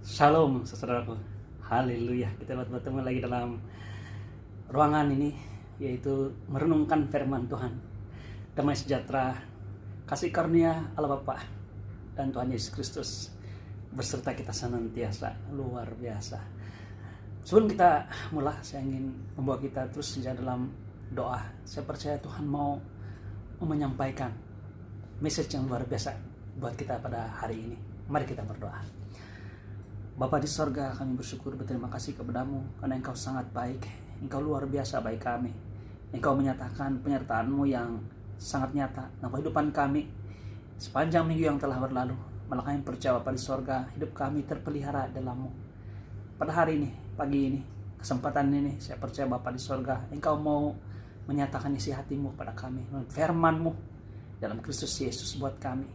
Shalom, saudaraku. Haleluya. Kita bertemu lagi dalam ruangan ini, yaitu merenungkan firman Tuhan. Damai sejahtera, kasih karunia Allah Bapa dan Tuhan Yesus Kristus beserta kita senantiasa, luar biasa. Sebelum kita mulai, saya ingin membawa kita terus saja dalam doa. Saya percaya Tuhan mau menyampaikan message yang luar biasa buat kita pada hari ini. Mari kita berdoa. Bapa di sorga, kami bersyukur berterima kasih kepadamu karena Engkau sangat baik. Engkau luar biasa baik kami. Engkau menyatakan penyertaan-Mu yang sangat nyata dalam kehidupan kami sepanjang minggu yang telah berlalu. Malah kami percaya Bapa di sorga, hidup kami terpelihara dalam-Mu. Pada hari ini, pagi ini, kesempatan ini, saya percaya Bapa di sorga, Engkau mau menyatakan isi hati-Mu pada kami, firman-Mu dalam Kristus Yesus buat kami.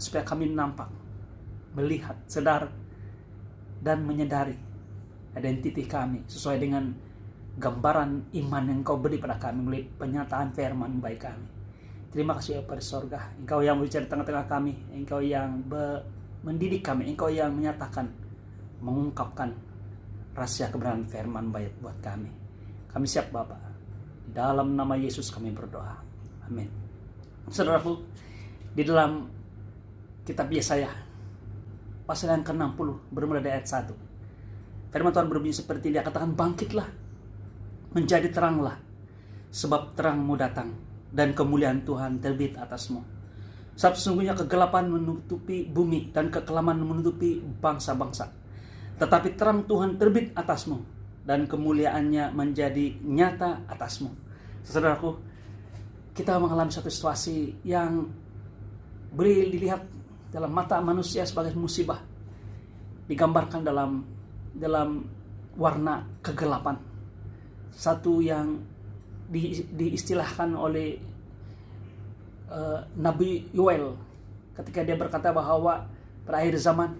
Supaya kami nampak, melihat, sadar, dan menyadari identiti kami sesuai dengan gambaran iman yang Engkau beri pada kami melalui penyataan firman baik kami. Terima kasih Bapa di sorga, Engkau yang berbicara di tengah-tengah kami, Engkau yang mendidik kami, Engkau yang menyatakan, mengungkapkan rahasia kebenaran firman baik buat kami. Kami siap Bapa. Dalam nama Yesus kami berdoa. Amin. Saudaraku, di dalam kitab Yesaya pasal yang ke-60 bermula dari ayat 1. Firman Tuhan berbunyi seperti dia katakan, bangkitlah, menjadi teranglah, sebab terangmu datang dan kemuliaan Tuhan terbit atasmu. Sebab sesungguhnya kegelapan menutupi bumi dan kekelaman menutupi bangsa-bangsa. Tetapi terang Tuhan terbit atasmu dan kemuliaannya menjadi nyata atasmu. Saudaraku, kita mengalami satu situasi yang boleh dilihat dalam mata manusia sebagai musibah, digambarkan dalam warna kegelapan. Satu yang diistilahkan oleh Nabi Yoel ketika dia berkata bahwa pada akhir zaman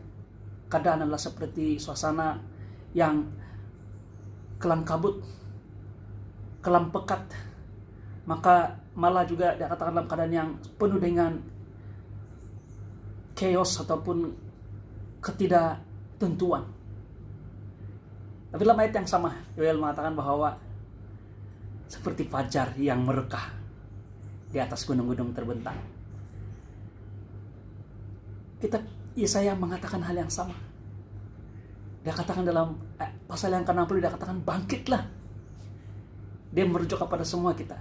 keadaan adalah seperti suasana yang kelam kabut, kelam pekat, maka malah juga dikatakan dalam keadaan yang penuh dengan chaos ataupun ketidaktentuan. Tapi dalam ayat yang sama, Yoel mengatakan bahwa seperti fajar yang merekah di atas gunung-gunung terbentang. Kitab Yesaya mengatakan hal yang sama. Dia katakan dalam pasal yang ke-60, dia katakan bangkitlah. Dia merujuk kepada semua kita,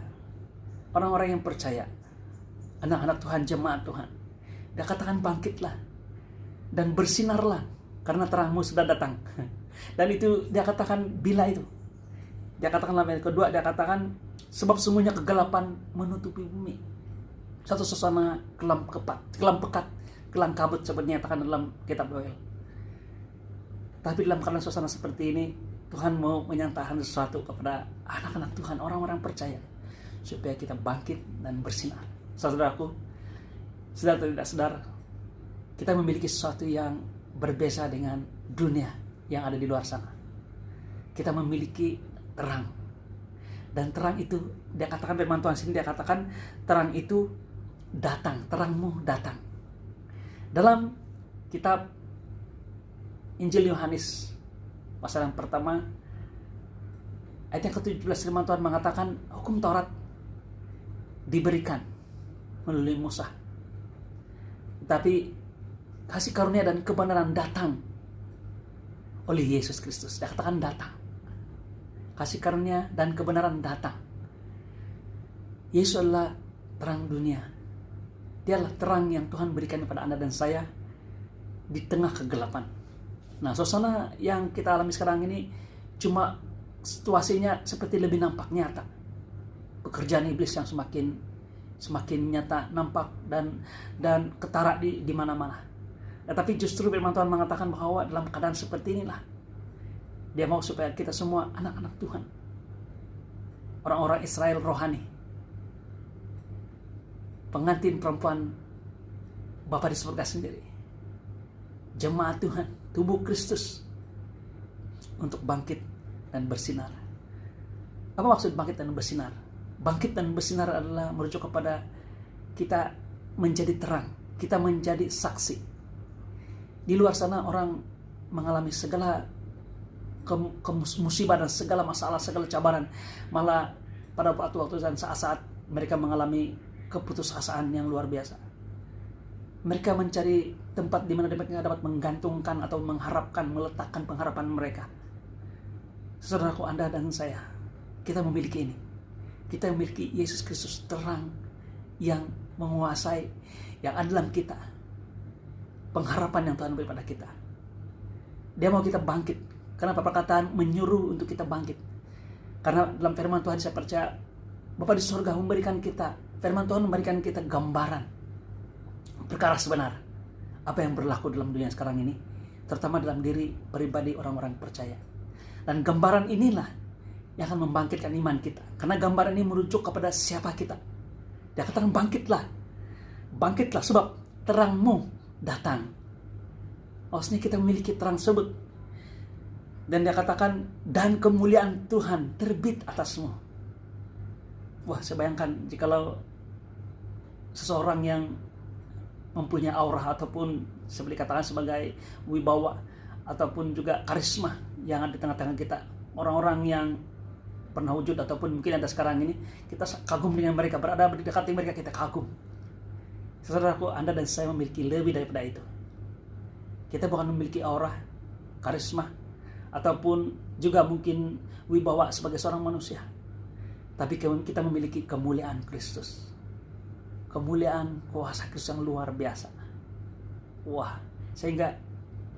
orang-orang yang percaya, anak-anak Tuhan, jemaat Tuhan. Dia katakan bangkitlah dan bersinarlah karena terangmu sudah datang. Dan itu dia katakan bila itu. Dia katakan dalam ayat kedua, dia katakan sebab sungguhnya kegelapan menutupi bumi. Satu suasana kelam pekat, kelam kabut seperti nyatakan dalam kitab Yoel. Tapi dalam keadaan suasana seperti ini, Tuhan mau menyatakan sesuatu kepada anak-anak Tuhan, orang-orang percaya, supaya kita bangkit dan bersinar. Saudaraku, sadar atau tidak sadar, kita memiliki sesuatu yang berbeda dengan dunia yang ada di luar sana. Kita memiliki terang. Dan terang itu, dia katakan firman Tuhan sini, dia katakan terang itu datang, terangmu datang. Dalam kitab Injil Yohanes pasal yang pertama ayat yang ke-17, firman Tuhan mengatakan hukum Taurat diberikan melalui Musa. Tapi kasih karunia dan kebenaran datang oleh Yesus Kristus. Dia katakan datang. Kasih karunia dan kebenaran datang. Yesus adalah terang dunia. Dia adalah terang yang Tuhan berikan kepada Anda dan saya di tengah kegelapan. Nah, suasana yang kita alami sekarang ini cuma situasinya seperti lebih nampak nyata. Pekerjaan iblis yang semakin nyata, nampak dan ketara di mana-mana. Tetapi justru firman Tuhan mengatakan bahwa dalam keadaan seperti inilah Dia mau supaya kita semua anak-anak Tuhan, orang-orang Israel rohani, pengantin perempuan Bapa di surga sendiri, jemaat Tuhan, tubuh Kristus, untuk bangkit dan bersinar. Apa maksud bangkit dan bersinar? Bangkit dan bersinar adalah merujuk kepada kita menjadi terang, kita menjadi saksi. Di luar sana orang mengalami segala musibah dan segala masalah, segala cabaran. Malah pada waktu-waktu dan saat-saat mereka mengalami keputusasaan yang luar biasa. Mereka mencari tempat di mana mereka dapat menggantungkan atau mengharapkan, meletakkan pengharapan mereka. Saudaraku, Anda dan saya, kita memiliki ini. Kita memiliki Yesus Kristus terang yang menguasai, yang ada dalam kita. Pengharapan yang Tuhan beri pada kita. Dia mau kita bangkit. Karena perkataan menyuruh untuk kita bangkit. Karena dalam firman Tuhan saya percaya Bapa di surga memberikan kita, firman Tuhan memberikan kita gambaran perkara sebenar apa yang berlaku dalam dunia sekarang ini, terutama dalam diri pribadi orang-orang percaya. Dan gambaran inilah yang akan membangkitkan iman kita. Karena gambaran ini merujuk kepada siapa kita. Dia katakan bangkitlah. Bangkitlah sebab terangmu datang. Maksudnya kita memiliki terang tersebut. Dan dia katakan, dan kemuliaan Tuhan terbit atasmu. Wah, saya bayangkan jikalau seseorang yang mempunyai aura ataupun seperti katakan sebagai wibawa ataupun juga karisma yang ada di tengah-tengah kita, orang-orang yang pernah wujud ataupun mungkin ada sekarang ini, kita kagum dengan mereka, berada di dekat mereka, kita kagum. Saudaraku, Anda dan saya memiliki lebih daripada itu. Kita bukan memiliki aura, karisma, ataupun juga mungkin wibawa sebagai seorang manusia, tapi kita memiliki kemuliaan Kristus, kemuliaan kuasa Kristus yang luar biasa. Wah, sehingga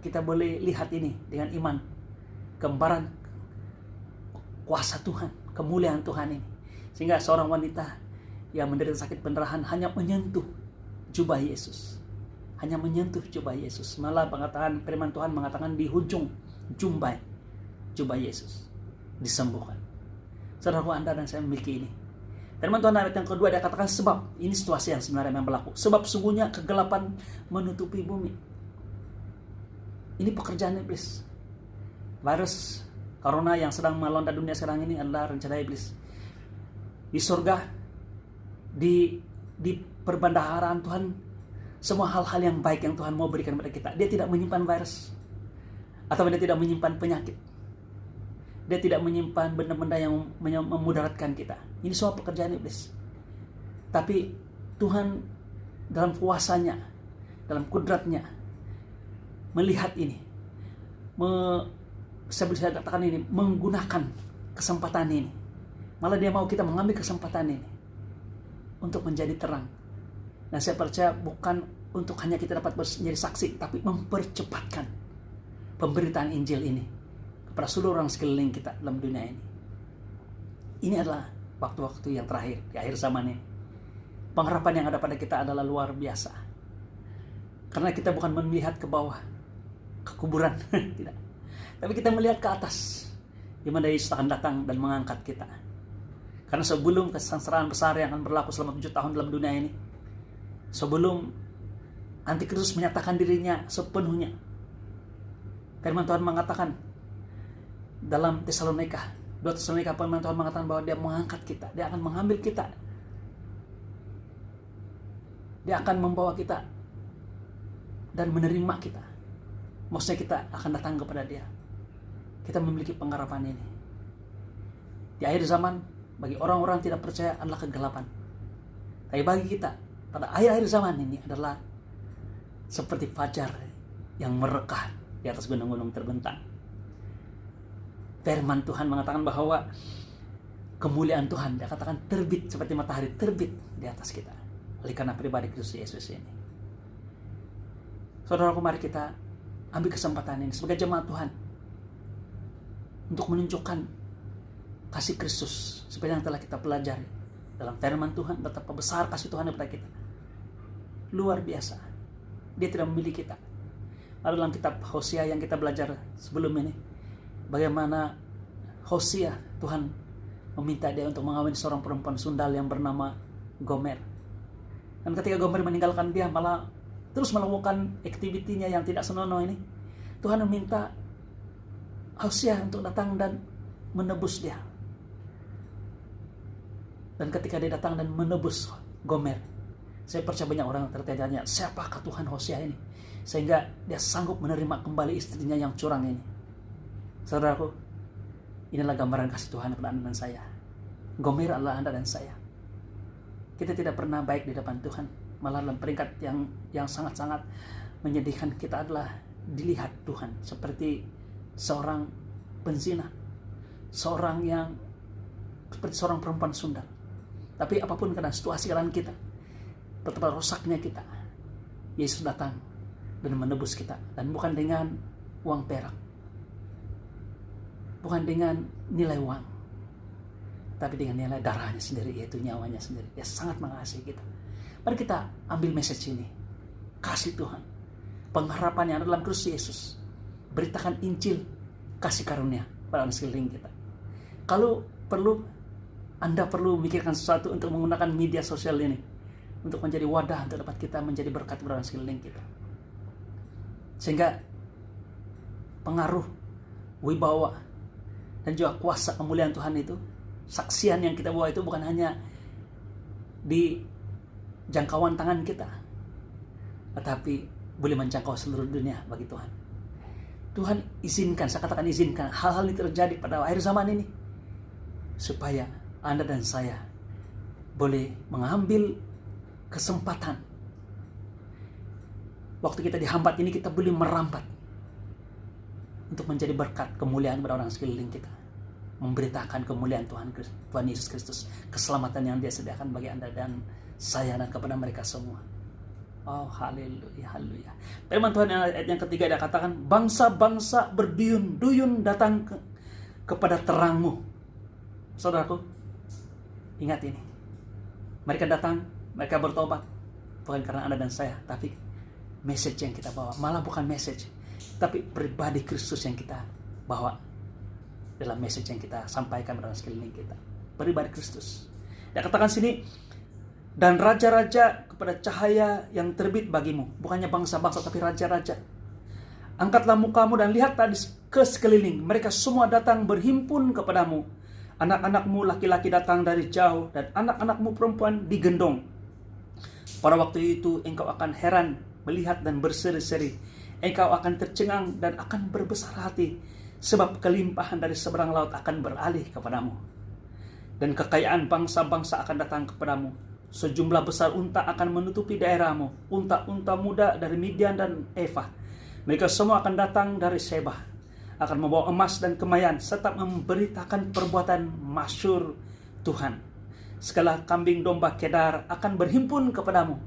kita boleh lihat ini dengan iman, gambaran kuasa Tuhan, kemuliaan Tuhan ini. Sehingga seorang wanita yang menderita sakit pendarahan hanya menyentuh jubah Yesus, hanya menyentuh jubah Yesus. Malah perkataan firman Tuhan mengatakan di ujung jubah Yesus disembuhkan. Saudaraku, Anda dan saya memiliki ini. Firman Tuhan ayat yang kedua dia katakan, sebab ini situasi yang sebenarnya yang berlaku. Sebab sungguhnya kegelapan menutupi bumi. Ini pekerjaan iblis. Virus corona yang sedang melanda dunia sekarang ini adalah rencana iblis. Di surga, di perbendaharaan Tuhan, semua hal-hal yang baik yang Tuhan mau berikan kepada kita. Dia tidak menyimpan virus, atau dia tidak menyimpan penyakit. Dia tidak menyimpan benda-benda yang memudaratkan kita. Ini semua pekerjaan iblis. Tapi Tuhan dalam kuasanya, dalam kudratnya, melihat ini, saya bisa katakan ini, menggunakan kesempatan ini. Malah dia mau kita mengambil kesempatan ini untuk menjadi terang. Nah, saya percaya bukan untuk hanya kita dapat menjadi saksi, tapi mempercepatkan pemberitaan Injil ini kepada seluruh orang sekeliling kita dalam dunia ini. Ini adalah waktu-waktu yang terakhir, di akhir zaman ini. Pengharapan yang ada pada kita adalah luar biasa. Karena kita bukan melihat ke bawah, ke kuburan, tidak. Tapi kita melihat ke atas, di mana Yesus akan datang dan mengangkat kita. Karena sebelum kesengsaraan besar yang akan berlaku selama 7 tahun dalam dunia ini, sebelum Antikristus menyatakan dirinya sepenuhnya, firman Tuhan mengatakan dalam 2 Tesalonika, firman Tuhan mengatakan bahwa dia mengangkat kita, dia akan mengambil kita, dia akan membawa kita dan menerima kita. Maksudnya kita akan datang kepada dia. Kita memiliki pengharapan ini. Di akhir zaman, bagi orang-orang tidak percaya adalah kegelapan. Tapi bagi kita, pada akhir-akhir zaman ini adalah seperti fajar yang merekah di atas gunung-gunung terbentang. Firman Tuhan mengatakan bahwa kemuliaan Tuhan, dia katakan terbit seperti matahari terbit di atas kita oleh karena pribadi Kristus Yesus ini. Saudaraku, mari kita ambil kesempatan ini sebagai jemaat Tuhan untuk menunjukkan kasih Kristus seperti yang telah kita pelajari dalam firman Tuhan, betapa besar kasih Tuhan kepada kita. Luar biasa. Dia tidak memilih kita. Lalu dalam kitab Hosea yang kita belajar sebelum ini, bagaimana Hosea, Tuhan meminta dia untuk mengawin seorang perempuan sundal yang bernama Gomer. Dan ketika Gomer meninggalkan dia, malah terus melakukan aktivitinya yang tidak senonoh ini, Tuhan meminta Hosea untuk datang dan menebus dia. Dan ketika dia datang dan menebus Gomer, saya percaya banyak orang tertanya, siapakah Tuhan Hosea ini? sehingga dia sanggup menerima kembali istrinya yang curang ini. Saudaraku, inilah gambaran kasih Tuhan kepada Anda dan saya. Gomer adalah Anda dan saya. Kita tidak pernah baik di depan Tuhan, malah dalam peringkat yang sangat-sangat menyedihkan, kita adalah dilihat Tuhan seperti seorang penzina, seperti seorang perempuan sundal. Tapi apapun keadaan situasi keadaan kita, betapa rusaknya kita, Yesus datang dan menebus kita, dan bukan dengan uang perak, bukan dengan nilai uang, tapi dengan nilai darahnya sendiri, yaitu nyawanya sendiri. Dia sangat mengasihi kita. Mari kita ambil message ini, kasih Tuhan, pengharapan yang ada dalam Kristus Yesus. Beritakan Injil kasih karunia pada sekeliling kita. Kalau perlu, Anda perlu memikirkan sesuatu untuk menggunakan media sosial ini untuk menjadi wadah untuk dapat kita menjadi berkat pada sekeliling kita, sehingga pengaruh, wibawa, dan juga kuasa kemuliaan Tuhan itu, saksian yang kita bawa itu bukan hanya di jangkauan tangan kita, tetapi boleh menjangkau seluruh dunia bagi Tuhan. Tuhan izinkan, saya katakan izinkan, hal-hal ini terjadi pada akhir zaman ini, supaya Anda dan saya boleh mengambil kesempatan. Waktu kita dihambat ini, kita boleh merambat untuk menjadi berkat kemuliaan pada orang sekeliling kita, memberitakan kemuliaan Tuhan Yesus Kristus, keselamatan yang Dia sediakan bagi Anda dan saya dan kepada mereka semua. Oh, haleluya, haleluya. Firman Tuhan ayat yang ketiga dia katakan, bangsa-bangsa berduyun-duyun datang kepada terangmu. Saudaraku, ingat ini. Mereka datang, mereka bertobat, bukan karena Anda dan saya, tapi message yang kita bawa. Malah bukan message, tapi pribadi Kristus yang kita bawa dalam message yang kita sampaikan pada sekeliling kita. Pribadi Kristus. Dia katakan sini, dan raja-raja kepada cahaya yang terbit bagimu. Bukannya bangsa-bangsa, tapi raja-raja. Angkatlah mukamu dan lihat tadi ke sekeliling. Mereka semua datang berhimpun kepadamu. Anak-anakmu laki-laki datang dari jauh, dan anak-anakmu perempuan digendong. Pada waktu itu engkau akan heran melihat dan berseri-seri. Engkau akan tercengang dan akan berbesar hati, sebab kelimpahan dari seberang laut akan beralih kepadamu. Dan kekayaan bangsa-bangsa akan datang kepadamu. Sejumlah besar unta akan menutupi daerahmu, unta-unta muda dari Midian dan Eva. Mereka semua akan datang dari Seba, akan membawa emas dan kemayan, serta memberitakan perbuatan masyhur Tuhan. Segala kambing domba Kedar akan berhimpun kepadamu.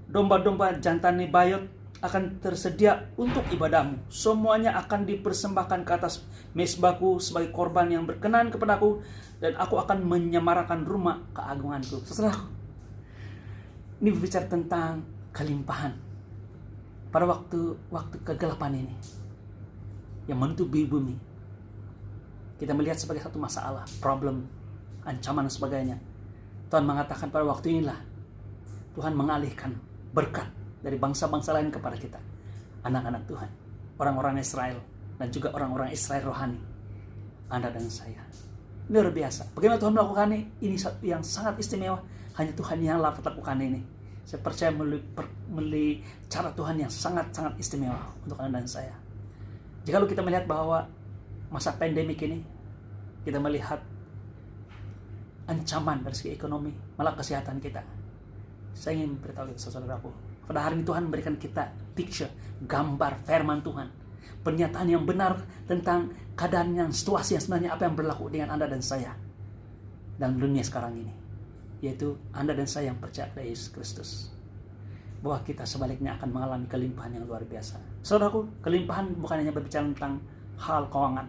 Domba-domba jantan Nebayot akan tersedia untuk ibadahmu. Semuanya akan dipersembahkan ke atas mezbahku sebagai korban yang berkenan kepadaku, dan aku akan menyemarakan rumah keagunganku. Saudaraku, ini berbicara tentang kelimpahan pada waktu kegelapan ini yang menutupi bumi. Kita melihat sebagai satu masalah, problem, ancaman dan sebagainya. Tuhan mengatakan pada waktu inilah Tuhan mengalihkan berkat dari bangsa-bangsa lain kepada kita, anak-anak Tuhan, orang-orang Israel, dan juga orang-orang Israel rohani, Anda dan saya. Ini luar biasa. Bagaimana Tuhan melakukan ini? Ini satu yang sangat istimewa. Hanya Tuhan yang dapat lakukan ini. Saya percaya melalui cara Tuhan yang sangat-sangat istimewa untuk Anda dan saya. Jika kita melihat bahwa masa pandemik ini, kita melihat ancaman dari segi ekonomi, malah kesehatan kita. Saya ingin beritahu saudaraku, pada hari ini Tuhan memberikan kita picture, gambar firman Tuhan, pernyataan yang benar tentang keadaan yang situasi yang sebenarnya apa yang berlaku dengan Anda dan saya dalam dunia sekarang ini, yaitu Anda dan saya yang percaya pada Yesus Kristus, bahwa kita sebaliknya akan mengalami kelimpahan yang luar biasa. Saudaraku, kelimpahan bukan hanya berbicara tentang hal keuangan,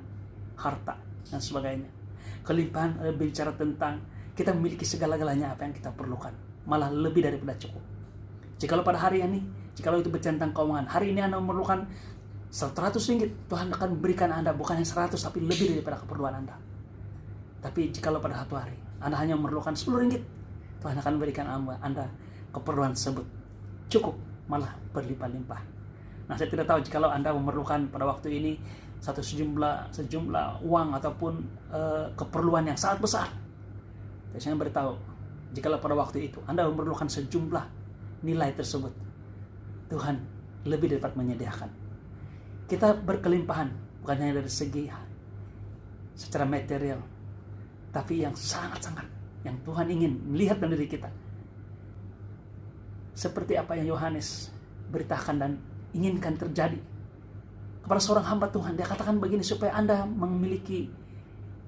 harta, dan sebagainya. Kelimpahan berbicara tentang kita memiliki segala-galanya apa yang kita perlukan, malah lebih daripada cukup. Jikalau pada hari ini, jikalau itu berbicara tentang keuangan, hari ini Anda memerlukan 100 ringgit, Tuhan akan berikan Anda bukan hanya 100, tapi lebih daripada keperluan Anda. Tapi jikalau pada satu hari Anda hanya memerlukan 10 ringgit, Tuhan akan berikan Anda keperluan tersebut cukup, malah berlimpah-limpah. Nah, saya tidak tahu jikalau Anda memerlukan pada waktu ini sejumlah uang ataupun keperluan yang sangat besar. Tapi saya beritahu, jikalau pada waktu itu Anda memerlukan sejumlah nilai tersebut, Tuhan lebih dapat menyediakan. Kita berkelimpahan bukan hanya dari segi secara material, tapi yang sangat-sangat yang Tuhan ingin melihat dalam diri kita. Seperti apa yang Yohanes beritakan dan inginkan terjadi kepada seorang hamba Tuhan. Dia katakan begini, supaya Anda memiliki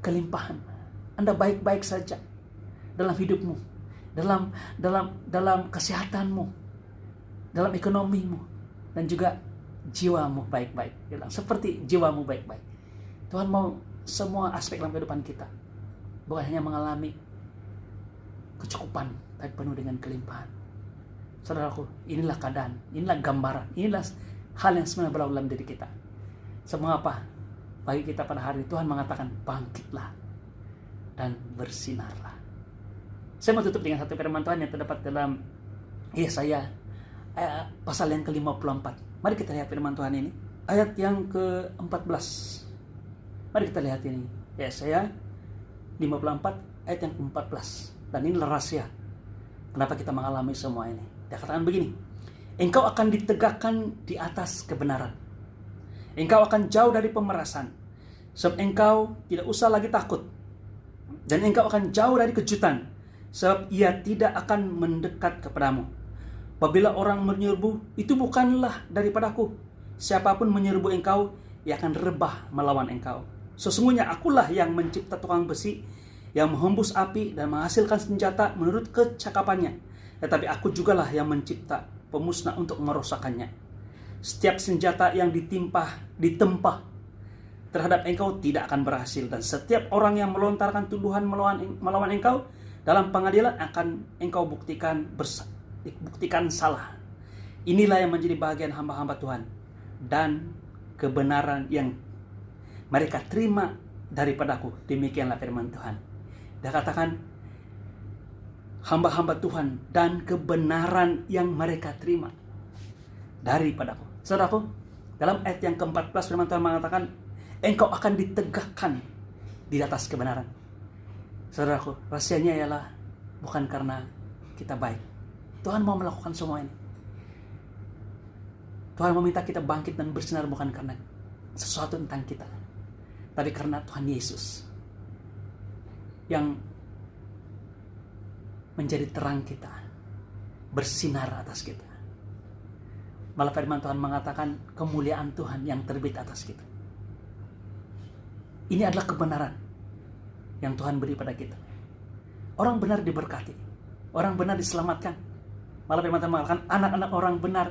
kelimpahan, Anda baik-baik saja dalam hidupmu, dalam kesehatanmu, dalam ekonomimu, dan juga jiwamu baik-baik. Dia bilang, seperti jiwamu baik-baik. Tuhan mau semua aspek dalam kehidupan kita bukan hanya mengalami kecukupan, tapi penuh dengan kelimpahan. Saudaraku, inilah keadaan, inilah gambaran, inilah hal yang sebenarnya berlaku dalam diri kita. Mengapa bagi kita pada hari Tuhan mengatakan bangkitlah dan bersinarlah. Saya mau tutup dengan satu firman Tuhan yang terdapat dalam Yesaya pasal yang ke-54. Mari kita lihat firman Tuhan ini, ayat yang ke-14. Mari kita lihat ini, Yesaya 54 ayat yang ke-14. Dan inilah rahasia kenapa kita mengalami semua ini. Dia katakan begini, engkau akan ditegakkan di atas kebenaran. Engkau akan jauh dari pemerasan, sebab engkau tidak usah lagi takut. Dan engkau akan jauh dari kejutan, sebab ia tidak akan mendekat kepadamu. Apabila orang menyerbu, itu bukanlah daripadaku. Siapapun menyerbu engkau, ia akan rebah melawan engkau. Sesungguhnya akulah yang mencipta tukang besi, yang menghembus api dan menghasilkan senjata menurut kecakapannya. Tetapi aku jugalah yang mencipta pemusnah untuk merosakkannya. Setiap senjata yang ditempah terhadap engkau tidak akan berhasil. Dan setiap orang yang melontarkan tuduhan melawan engkau dalam pengadilan akan engkau buktikan salah. Inilah yang menjadi bagian hamba-hamba Tuhan dan kebenaran yang mereka terima daripadaku. Demikianlah firman Tuhan. Dia katakan hamba-hamba Tuhan dan kebenaran yang mereka terima daripadaku. Saudaraku, dalam ayat yang ke-14 firman Tuhan mengatakan engkau akan ditegakkan di atas kebenaran. Saudaraku, rahasianya ialah bukan karena kita baik. Tuhan mau melakukan semua ini. Tuhan meminta kita bangkit dan bersinar bukan karena sesuatu tentang kita, tapi karena Tuhan Yesus yang menjadi terang kita, bersinar atas kita. Malah firman Tuhan mengatakan kemuliaan Tuhan yang terbit atas kita. Ini adalah kebenaran yang Tuhan beri pada kita. Orang benar diberkati, orang benar diselamatkan. Malah firman Tuhan mengatakan anak-anak orang benar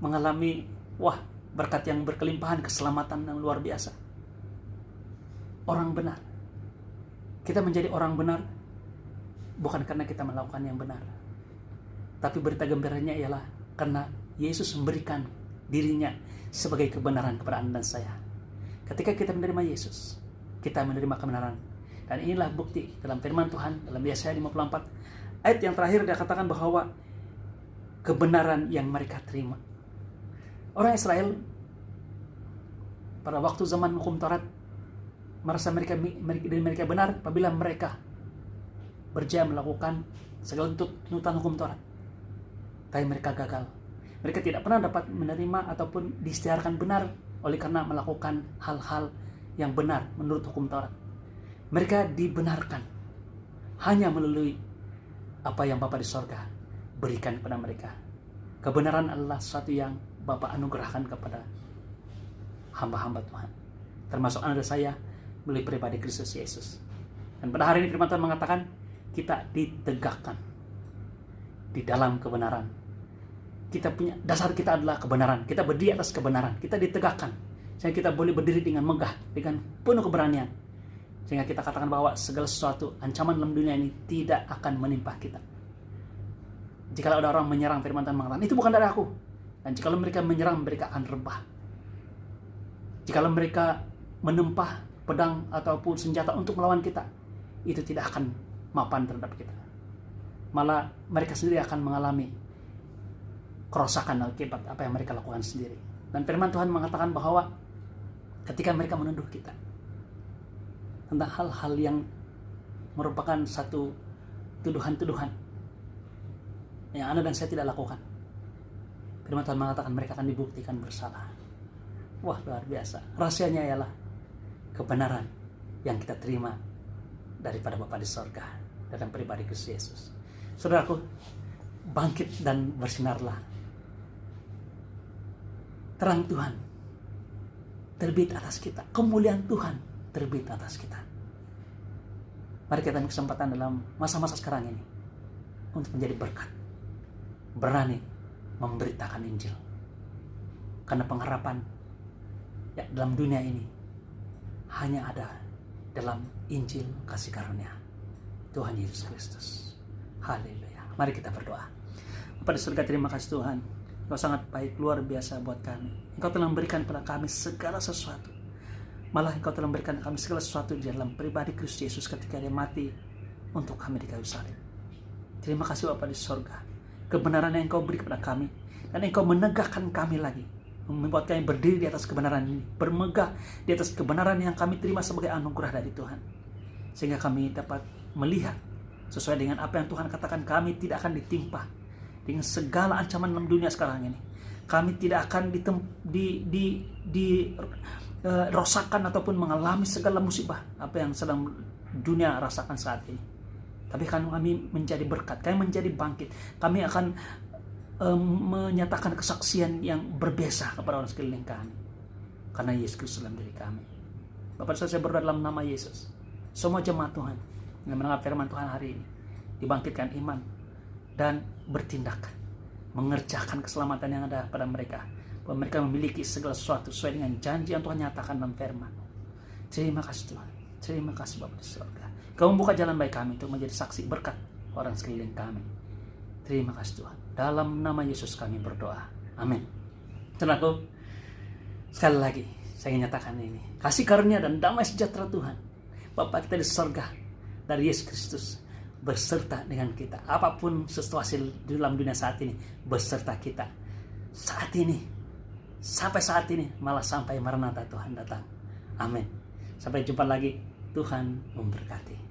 mengalami berkat yang berkelimpahan, keselamatan yang luar biasa. Orang benar. Kita menjadi orang benar bukan karena kita melakukan yang benar, tapi berita gembiranya ialah karena Yesus memberikan dirinya sebagai kebenaran kepada Anda dan saya. Ketika kita menerima Yesus, kita menerima kebenaran. Dan inilah bukti dalam firman Tuhan dalam Yesaya 54 ayat yang terakhir dia katakan bahwa kebenaran yang mereka terima. Orang Israel pada waktu zaman hukum Taurat merasa mereka benar apabila mereka berjaya melakukan segala tuntutan hukum Taurat. Tapi mereka gagal. Mereka tidak pernah dapat menerima ataupun diistiharkan benar oleh karena melakukan hal-hal yang benar menurut hukum Taurat. Mereka dibenarkan hanya melalui apa yang Bapa di sorga berikan kepada mereka. Kebenaran adalah sesuatu yang Bapa anugerahkan kepada hamba-hamba Tuhan, termasuk Anda dan saya melalui pribadi Kristus Yesus. Dan pada hari ini firman Tuhan mengatakan kita ditegakkan di dalam kebenaran. Kita punya dasar, kita adalah kebenaran. Kita berdiri atas kebenaran. Kita ditegakkan sehingga kita boleh berdiri dengan megah, dengan penuh keberanian, sehingga kita katakan bahwa segala sesuatu ancaman dalam dunia ini tidak akan menimpa kita. Jika ada orang menyerang, firman Tuhan mengatakan itu bukan dari aku. Dan jika mereka menyerang, mereka akan rebah. Jika mereka menempah pedang ataupun senjata untuk melawan kita, itu tidak akan mapan terhadap kita. Malah mereka sendiri akan mengalami kerosakan akibat apa yang mereka lakukan sendiri. Dan firman Tuhan mengatakan bahwa ketika mereka menuduh kita tentang hal-hal yang merupakan satu tuduhan-tuduhan yang Anda dan saya tidak lakukan, Firman Tuhan mengatakan mereka akan dibuktikan bersalah. Wah, luar biasa. Rahasianya ialah kebenaran yang kita terima daripada Bapa di sorga dalam pribadi Kristus Yesus. Saudaraku, bangkit dan bersinarlah. Terang Tuhan terbit atas kita. Kemuliaan Tuhan terbit atas kita. Mari kita ambil kesempatan dalam masa-masa sekarang ini untuk menjadi berkat. Berani memberitakan Injil. Karena pengharapan ya, dalam dunia ini hanya ada dalam Injil kasih karunia Tuhan Yesus Kristus. Haleluya. Mari kita berdoa. Bapa di surga, terima kasih Tuhan. Engkau sangat baik, luar biasa buat kami. Engkau telah memberikan kepada kami segala sesuatu. Malah Engkau telah memberikan kami segala sesuatu di dalam pribadi Kristus Yesus ketika Dia mati untuk kami di kayu salib. Terima kasih Bapa di surga. Kebenaran yang Engkau beri kepada kami, dan Engkau menegakkan kami lagi, membuat kami berdiri di atas kebenaran ini, bermegah di atas kebenaran yang kami terima sebagai anugerah dari Tuhan, sehingga kami dapat melihat sesuai dengan apa yang Tuhan katakan. Kami tidak akan ditimpa dengan segala ancaman dalam dunia sekarang ini. Kami tidak akan dirosakkan ataupun mengalami segala musibah apa yang sedang dunia rasakan saat ini. Tapi kami menjadi berkat, kami menjadi bangkit. Kami akan menyatakan kesaksian yang berbeza kepada orang sekeliling kami, karena Yesus Kristus dalam diri kami. Bapak saya berdoa dalam nama Yesus, semua jemaat Tuhan yang mendengar firman Tuhan hari ini dibangkitkan iman dan bertindak, mengerjakan keselamatan yang ada pada mereka, bahwa mereka memiliki segala sesuatu sesuai dengan janji yang Tuhan nyatakan dalam firman. Terima kasih Tuhan, terima kasih Bapa di surga. Kau membuka jalan bagi kami untuk menjadi saksi berkat orang sekeliling kami. Terima kasih Tuhan. Dalam nama Yesus kami berdoa. Amin. Saudaraku, sekali lagi saya ingin nyatakan ini. Kasih karunia dan damai sejahtera Tuhan, Bapa kita di surga, dari Yesus Kristus berserta dengan kita. Apapun situasi di dalam dunia saat ini, berserta kita. Saat ini, sampai saat ini, malah sampai Maranatha Tuhan datang. Amin. Sampai jumpa lagi. Tuhan memberkati.